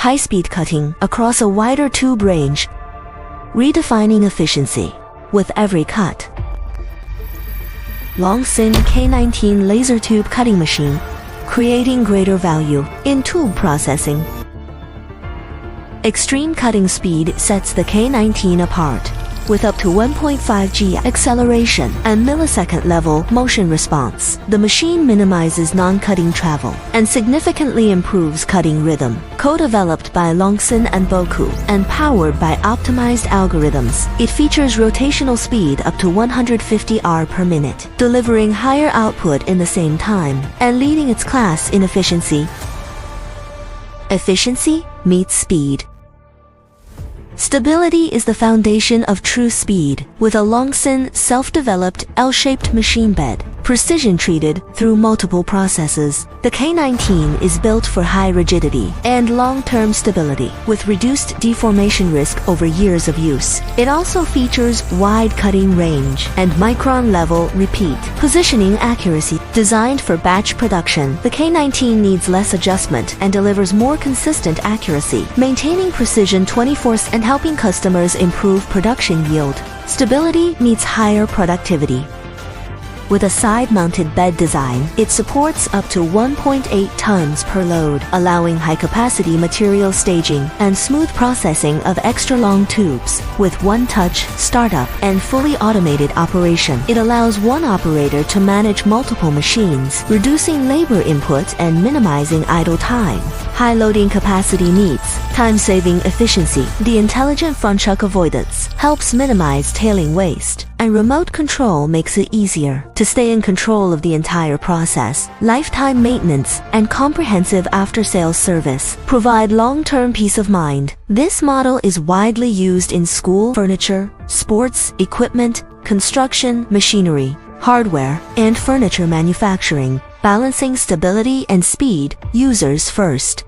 high-speed cutting across a wider tube range, redefining efficiency with every cut. Longsin K19 laser tube cutting machine, creating greater value in tube processing. Extreme cutting speed sets the K19 apart, with up to 1.5 G acceleration and millisecond-level motion response. The machine minimizes non-cutting travel and significantly improves cutting rhythm. Co-developed by Longsin and Boku and powered by optimized algorithms, it features rotational speed up to 150 R per minute, delivering higher output in the same time and leading its class in efficiency. Efficiency meets speed. Stability is the foundation of true speed, with a Longsin self-developed L-shaped machine bed, precision-treated through multiple processes. The K19 is built for high rigidity and long-term stability, with reduced deformation risk over years of use. It also features wide cutting range and micron-level repeat positioning accuracy. Designed for batch production, the K19 needs less adjustment and delivers more consistent accuracy, maintaining precision 24/7 and helping customers improve production yield. Stability meets higher productivity. With a side-mounted bed design, it supports up to 1.8 tons per load, allowing high-capacity material staging and smooth processing of extra-long tubes. With one-touch, startup, and fully automated operation, it allows one operator to manage multiple machines, reducing labor input and minimizing idle time. High loading capacity meets time-saving efficiency. The intelligent front chuck avoidance helps minimize tailing waste, and remote control makes it easier to stay in control of the entire process. Lifetime maintenance and comprehensive after-sales service provide long-term peace of mind. This model is widely used in school furniture, sports equipment, construction, machinery, hardware, and furniture manufacturing, balancing stability and speed, users first.